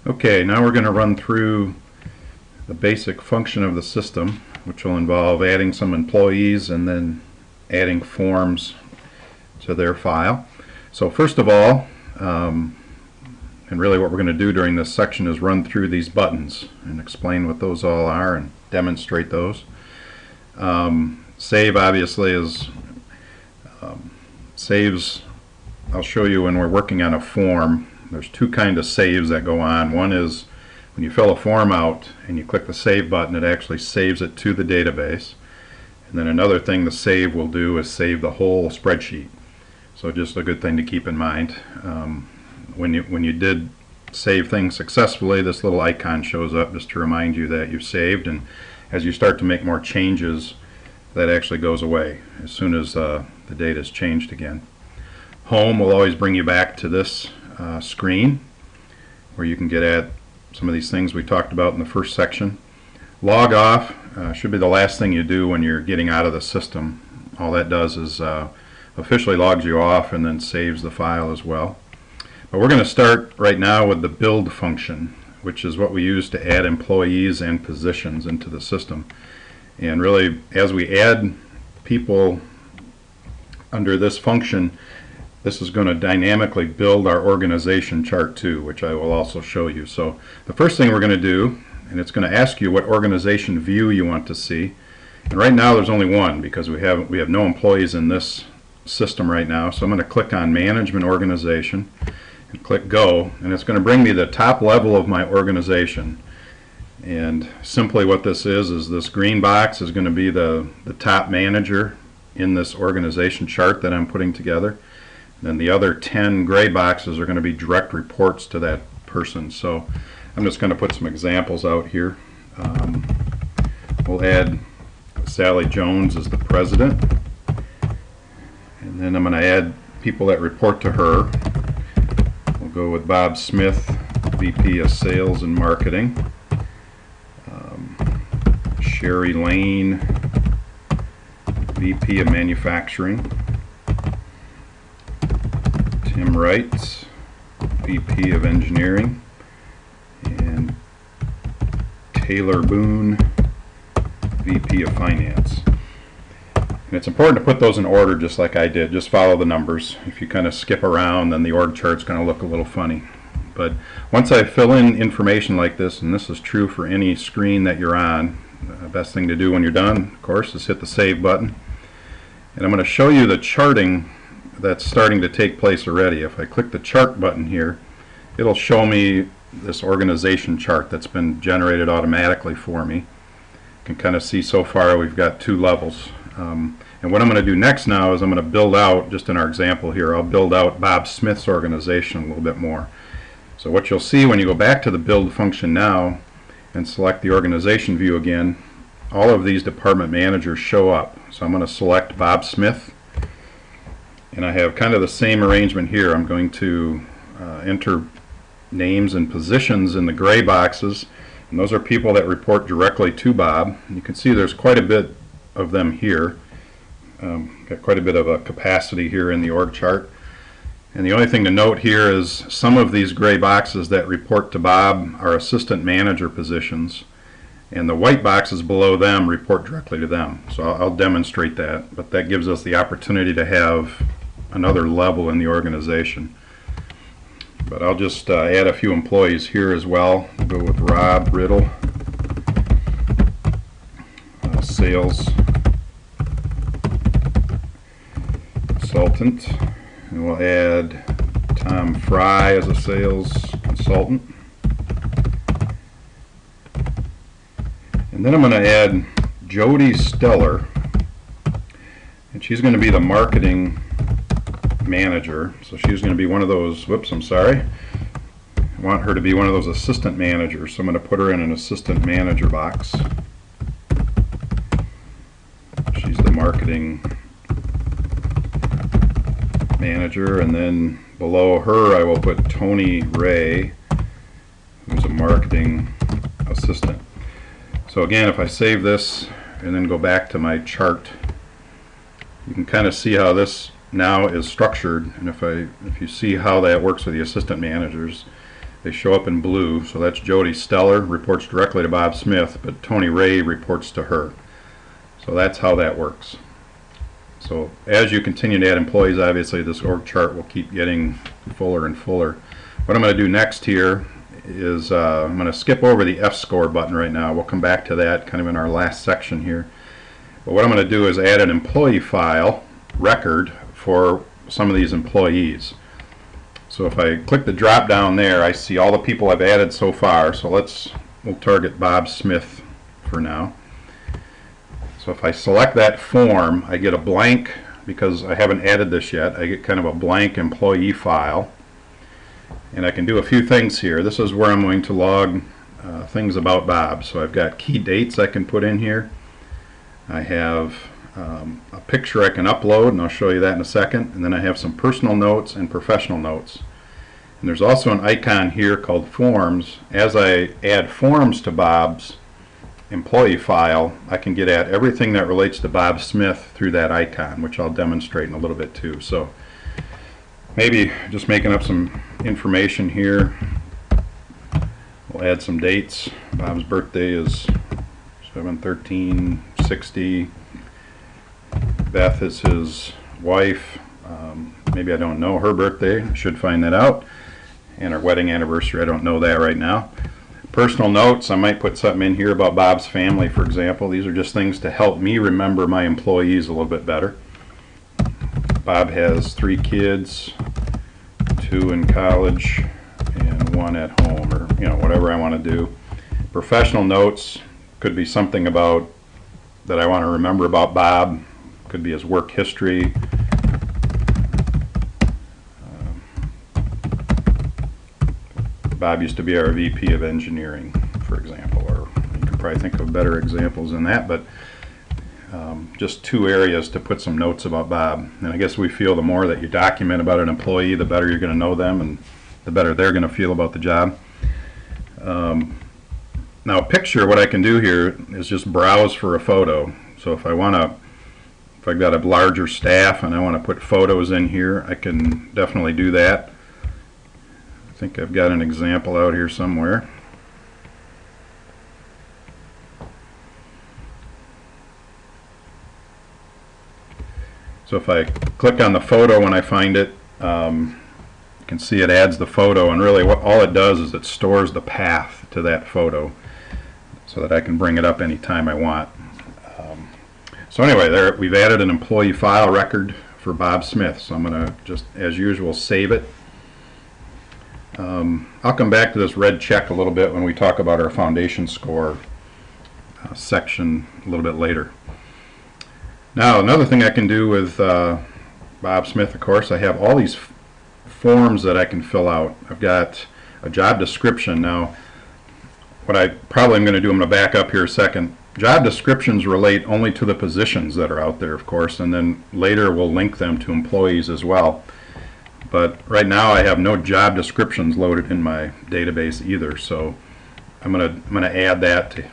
Okay, now we're going to run through the basic function of the system, which will involve adding some employees and then adding forms to their file. So first of all, and really what we're going to do during this section is run through these buttons and explain what those all are and demonstrate those. Save obviously is saves. I'll show you when we're working on a form. There's two kinds of saves that go on. One is when you fill a form out and you click the save button, it actually saves it to the database. And then another thing the save will do is save the whole spreadsheet. So just a good thing to keep in mind. When you did save things successfully, this little icon shows up just to remind you that you've saved, and as you start to make more changes, that actually goes away as soon as the data is changed again. Home will always bring you back to this screen where you can get at some of these things we talked about in the first section. Log off should be the last thing you do when you're getting out of the system. All that does is officially logs you off and then saves the file as well. But we're going to start right now with the build function, which is what we use to add employees and positions into the system. And really, as we add people under this function, this is going to dynamically build our organization chart too, which I will also show you. So the first thing we're going to do, and it's going to ask you what organization view you want to see. And right now there's only one because we have no employees in this system right now. So I'm going to click on Management Organization and click Go, and it's going to bring me the top level of my organization. And simply what this is this green box is going to be the top manager in this organization chart that I'm putting together. Then the other 10 gray boxes are going to be direct reports to that person. So I'm just going to put some examples out here. We'll add Sally Jones as the president, and then I'm going to add people that report to her. We'll go with Bob Smith, VP of Sales and Marketing, Sherry Lane, VP of Manufacturing, Tim Wright, VP of Engineering, and Taylor Boone, VP of Finance. And it's important to put those in order just like I did. Just follow the numbers. If you kind of skip around, then the org chart's going to look a little funny. But once I fill in information like this, and this is true for any screen that you're on, the best thing to do when you're done, of course, is hit the Save button. And I'm going to show you the charting that's starting to take place already. If I click the Chart button here, it'll show me this organization chart that's been generated automatically for me. You can kind of see so far we've got two levels. And what I'm going to do next now is I'm going to build out, just in our example here, I'll build out Bob Smith's organization a little bit more. So what you'll see when you go back to the build function now and select the organization view again, all of these department managers show up. So I'm going to select Bob Smith, and I have kind of the same arrangement here. I'm going to enter names and positions in the gray boxes, and those are people that report directly to Bob. You can see there's quite a bit of them here. Got quite a bit of a capacity here in the org chart. And the only thing to note here is some of these gray boxes that report to Bob are assistant manager positions, and the white boxes below them report directly to them. So I'll demonstrate that, but that gives us the opportunity to have another level in the organization. But I'll just add a few employees here as well. We'll go with Rob Riddle, sales consultant, and we'll add Tom Fry as a sales consultant. And then I'm going to add Jody Steller, and she's going to be the marketing manager. So she's going to be one of those, whoops, I'm sorry. I want her to be one of those assistant managers, so I'm going to put her in an assistant manager box. She's the marketing manager, and then below her I will put Tony Ray, who's a marketing assistant. So again, if I save this and then go back to my chart, you can kind of see how this now is structured. And if you see how that works with the assistant managers, they show up in blue. So that's Jody Steller, reports directly to Bob Smith, but Tony Ray reports to her. So that's how that works. So as you continue to add employees, obviously this org chart will keep getting fuller and fuller. What I'm going to do next here is I'm going to skip over the F-score button right now. We'll come back to that kind of in our last section here. But what I'm going to do is add an employee file record for some of these employees. So if I click the drop down there, I see all the people I've added so far. So we'll target Bob Smith for now. So if I select that form, I get a blank, because I haven't added this yet, I get kind of a blank employee file. And I can do a few things here. This is where I'm going to log things about Bob. So I've got key dates I can put in here. I have a picture I can upload, and I'll show you that in a second. And then I have some personal notes and professional notes. And there's also an icon here called Forms. As I add forms to Bob's employee file, I can get at everything that relates to Bob Smith through that icon, which I'll demonstrate in a little bit too. So maybe just making up some information here. We'll add some dates. Bob's birthday is 7/13/60. Beth is his wife. Maybe I don't know her birthday. I should find that out. And our wedding anniversary, I don't know that right now. Personal notes, I might put something in here about Bob's family, for example. These are just things to help me remember my employees a little bit better. Bob has 3 kids, 2 in college and 1 at home, or whatever I want to do. Professional notes could be something about that I want to remember about Bob. Could be his work history. Bob used to be our VP of engineering, for example, or you can probably think of better examples than that, but just 2 areas to put some notes about Bob. And I guess we feel the more that you document about an employee, the better you're going to know them and the better they're going to feel about the job. Now, picture, what I can do here is just browse for a photo. So if I've got a larger staff and I want to put photos in here, I can definitely do that. I think I've got an example out here somewhere. So if I click on the photo when I find it, you can see it adds the photo, and really all it does is it stores the path to that photo so that I can bring it up anytime I want. So anyway, there we've added an employee file record for Bob Smith. So I'm going to just, as usual, save it. I'll come back to this red check a little bit when we talk about our foundation score section a little bit later. Now, another thing I can do with Bob Smith, of course, I have all these forms that I can fill out. I've got a job description. Now, what I probably am going to do, I'm going to back up here a second. Job descriptions relate only to the positions that are out there, of course, and then later we'll link them to employees as well. But right now I have no job descriptions loaded in my database either, so I'm going to add that to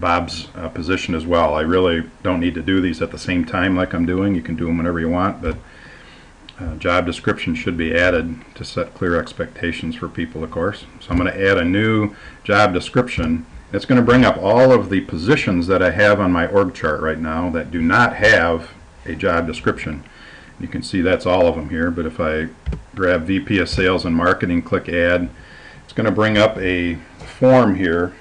Bob's position as well. I really don't need to do these at the same time like I'm doing. You can do them whenever you want, but job description should be added to set clear expectations for people, of course. So I'm going to add a new job description. It's going to bring up all of the positions that I have on my org chart right now that do not have a job description. You can see that's all of them here, but if I grab VP of Sales and Marketing, click Add, it's going to bring up a form here,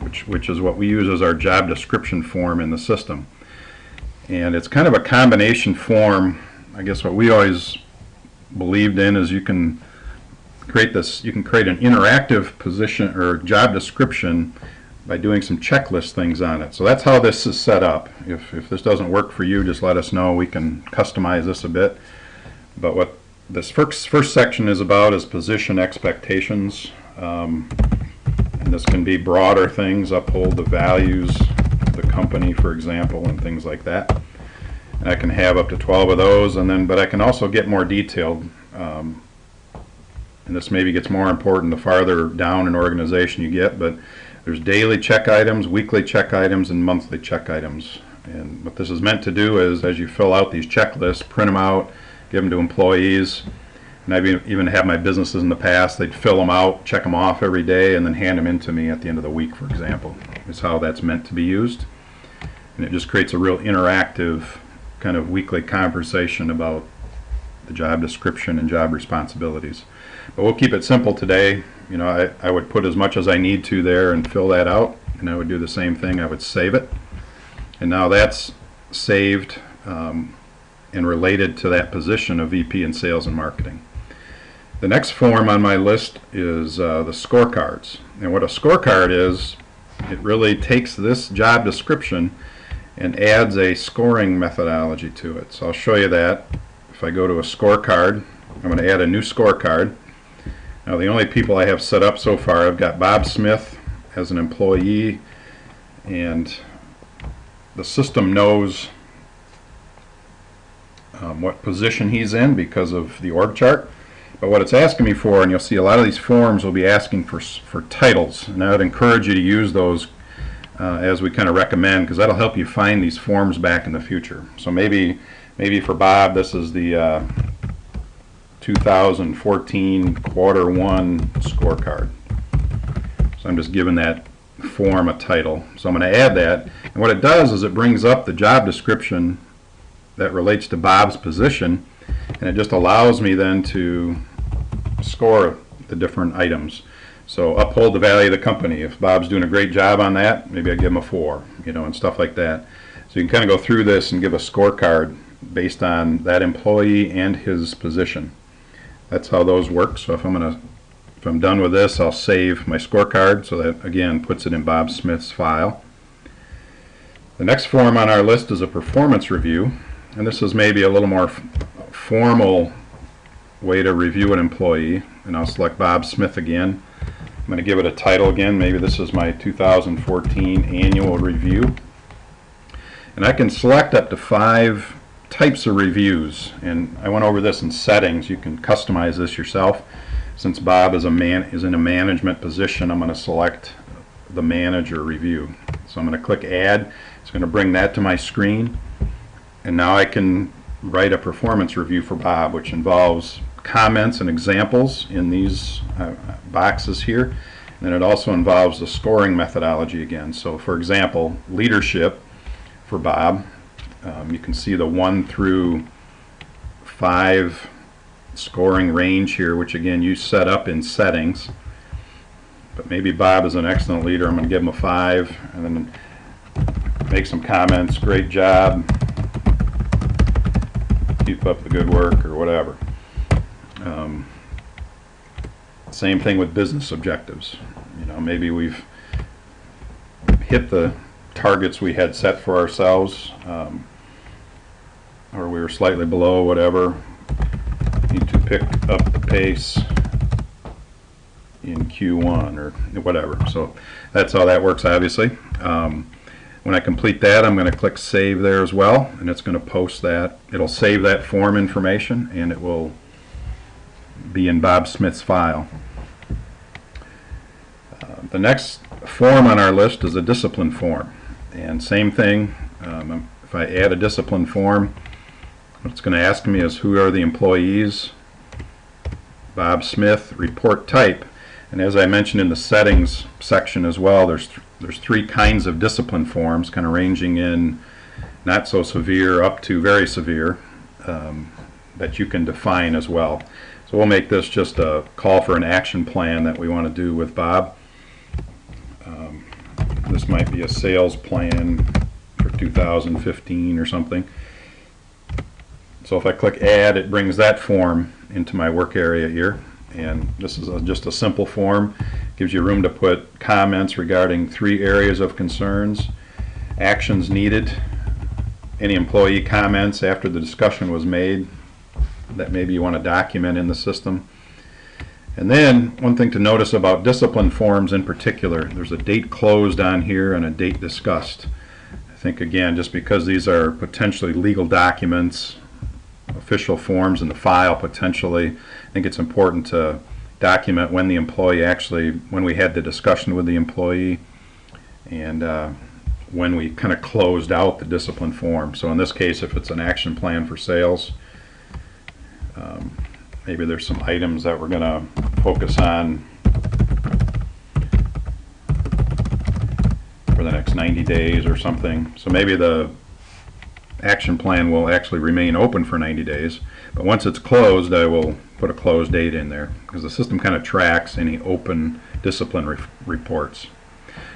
which is what we use as our job description form in the system. And it's kind of a combination form. I guess what we always believed in is you can create an interactive position or job description by doing some checklist things on it. So that's how this is set up. If this doesn't work for you, just let us know. We can customize this a bit. But what this first section is about is position expectations. And this can be broader things, uphold the values of the company, for example, and things like that. And I can have up to 12 of those, but I can also get more detailed. And this maybe gets more important the farther down an organization you get, but there's daily check items, weekly check items, and monthly check items. And what this is meant to do is, as you fill out these checklists, print them out, give them to employees, And I've even had my businesses in the past, they'd fill them out, check them off every day, and then hand them in to me at the end of the week, for example, is how that's meant to be used. And it just creates a real interactive kind of weekly conversation about the job description and job responsibilities. But we'll keep it simple today. You know, I would put as much as I need to there and fill that out, and I would do the same thing. I would save it. And now that's saved and related to that position of VP in Sales and Marketing. The next form on my list is the scorecards. And what a scorecard is, it really takes this job description and adds a scoring methodology to it. So I'll show you that. If I go to a scorecard, I'm going to add a new scorecard. Now the only people I have set up so far, I've got Bob Smith as an employee, and the system knows what position he's in because of the org chart. But what it's asking me for, and you'll see a lot of these forms will be asking for titles, and I would encourage you to use those as we kind of recommend, because that'll help you find these forms back in the future. So maybe for Bob, this is the 2014 quarter one scorecard. So I'm just giving that form a title. So I'm going to add that, and what it does is it brings up the job description that relates to Bob's position, and it just allows me then to score the different items. So uphold the value of the company. If Bob's doing a great job on that, maybe I give him a 4, you know, and stuff like that. So you can kind of go through this and give a scorecard based on that employee and his position. That's how those work. So if I'm done with this, I'll save my scorecard, so that again puts it in Bob Smith's file. The next form on our list is a performance review, and this is maybe a little more formal way to review an employee. And I'll select Bob Smith again. I'm going to give it a title again. Maybe this is my 2014 annual review. And I can select up to 5 types of reviews, and I went over this in settings. You can customize this yourself. Since Bob is in a management position, I'm going to select the manager review. So I'm going to click add. It's going to bring that to my screen, and now I can write a performance review for Bob, which involves comments and examples in these boxes here, and then it also involves the scoring methodology again. So for example, leadership for Bob, you can see the 1 through 5 scoring range here, which again you set up in settings. But maybe Bob is an excellent leader. I'm going to give him a 5, and then make some comments. Great job, keep up the good work, or whatever. Same thing with business objectives. You know, maybe we've hit the targets we had set for ourselves, or we were slightly below, whatever. Need to pick up the pace in Q1 or whatever. So that's how that works, obviously. When I complete that, I'm going to click save there as well, and it's going to post that. It'll save that form information, and it will be in Bob Smith's file. The next form on our list is a discipline form, and same thing. If I add a discipline form, what it's going to ask me is who are the employees, Bob Smith, report type, and as I mentioned in the settings section as well, there's 3 kinds of discipline forms, kind of ranging in not so severe up to very severe, that you can define as well. So we'll make this just a call for an action plan that we want to do with Bob. This might be a sales plan for 2015 or something. So if I click add, it brings that form into my work area here, and this is just a simple form. Gives you room to put comments regarding 3 areas of concerns, actions needed, any employee comments after the discussion was made that maybe you want to document in the system. And then one thing to notice about discipline forms in particular, there's a date closed on here and a date discussed. I think again, just because these are potentially legal documents, official forms in the file potentially, I think it's important to document when the employee when we had the discussion with the employee, and when we kind of closed out the discipline form. So in this case, if it's an action plan for sales, maybe there's some items that we're going to focus on for the next 90 days or something. So maybe the action plan will actually remain open for 90 days, but once it's closed, I will put a close date in there because the system kind of tracks any open discipline reports.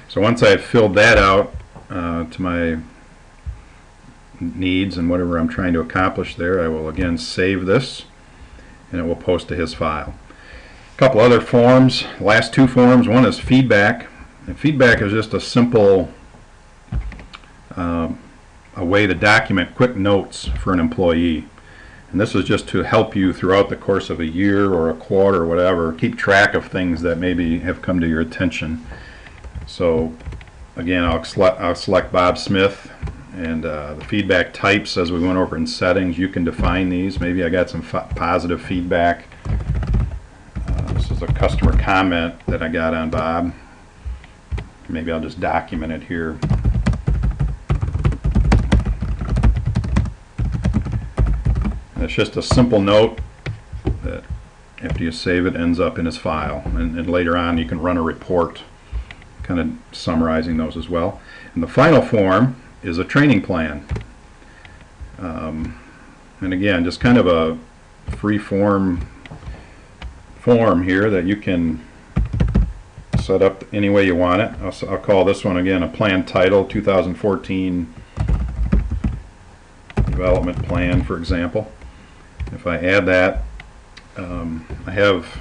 So once I've filled that out to my needs and whatever I'm trying to accomplish there, I will again save this and it will post to his file. A couple other forms, last two forms. One is feedback, and feedback is just a simple a way to document quick notes for an employee. And this is just to help you throughout the course of a year or a quarter or whatever, keep track of things that maybe have come to your attention. So again, I'll select Bob Smith, and the feedback types, as we went over in settings, you can define these. Maybe I got some positive feedback. This is a customer comment that I got on Bob. Maybe I'll just document it here. It's just a simple note that after you save it ends up in his file, and later on you can run a report kind of summarizing those as well. And the final form is a training plan, and again, just kind of a free form here that you can set up any way you want it. I'll call this one again a plan title 2014 development plan, for example. If I add that, I have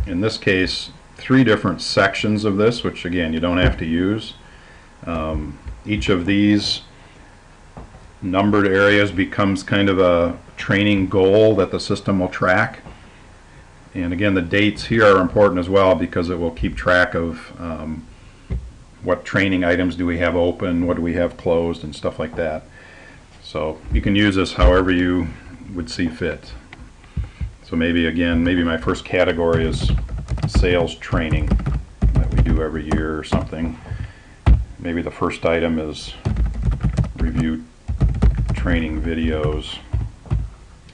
in this case 3 different sections of this, which again you don't have to use. Each of these numbered areas becomes kind of a training goal that the system will track. And again, the dates here are important as well because it will keep track of what training items do we have open, what do we have closed, and stuff like that. So you can use this however you would see fit. So maybe again, maybe my first category is sales training that we do every year or something. Maybe the first item is review training videos.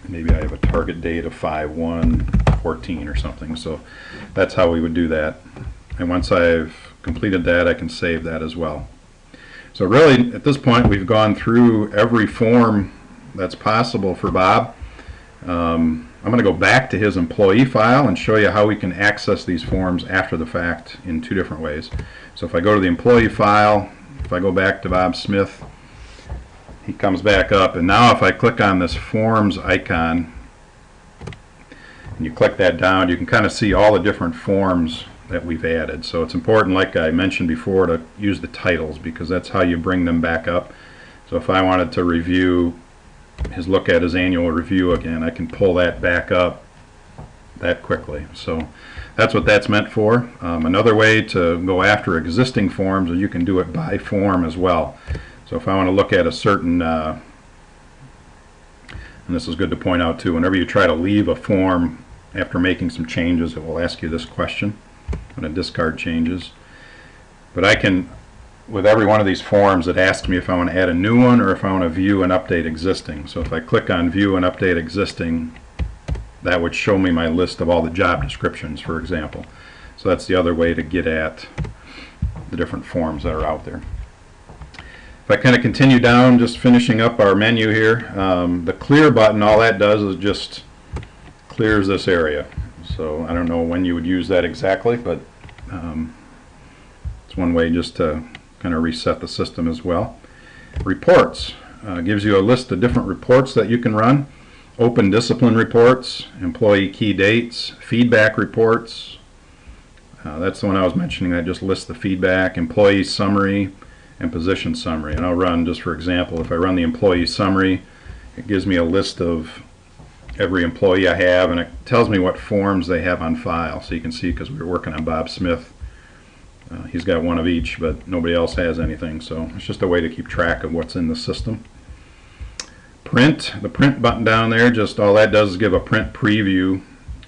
Maybe I have a target date of 5/1/14 or something. So that's how we would do that. And once I've completed that, I can save that as well. So really, at this point, we've gone through every form that's possible for Bob. I'm going to go back to his employee file and show you how we can access these forms after the fact in 2 different ways. So if I go to the employee file, if I go back to Bob Smith, he comes back up, and now if I click on this forms icon and you click that down, you can kind of see all the different forms that we've added. So it's important, like I mentioned before, to use the titles because that's how you bring them back up. So if I wanted to review look at his annual review again, I can pull that back up that quickly. So that's what that's meant for. Another way to go after existing forms is you can do it by form as well. So if I want to look at a certain, and this is good to point out too, whenever you try to leave a form after making some changes, it will ask you this question when it discard changes. But I can, with every one of these forms, it asks me if I want to add a new one or if I want to view and update existing. So if I click on view and update existing, that would show me my list of all the job descriptions, for example. So that's the other way to get at the different forms that are out there. If I kind of continue down, just finishing up our menu here, the clear button, all that does is just clears this area. So I don't know when you would use that exactly, but it's one way just to kind of reset the system as well. Reports gives you a list of different reports that you can run. Open discipline reports, employee key dates, feedback reports. That's the one I was mentioning. That just lists the feedback, employee summary, and position summary. And I'll run, just for example, if I run the employee summary, it gives me a list of every employee I have, and it tells me what forms they have on file. So you can see, because we were working on Bob Smith, he's got one of each, but nobody else has anything. So it's just a way to keep track of what's in the system. Print, the print button down there, just all that does is give a print preview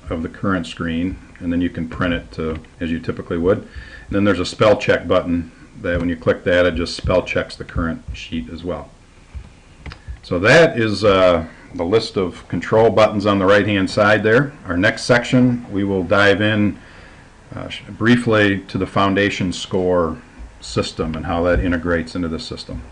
of the current screen, and then you can print it as you typically would. And then there's a spell check button that when you click that, it just spell checks the current sheet as well. So that is the list of control buttons on the right hand side there. Our next section, we will dive in briefly to the Foundation Score system and how that integrates into the system.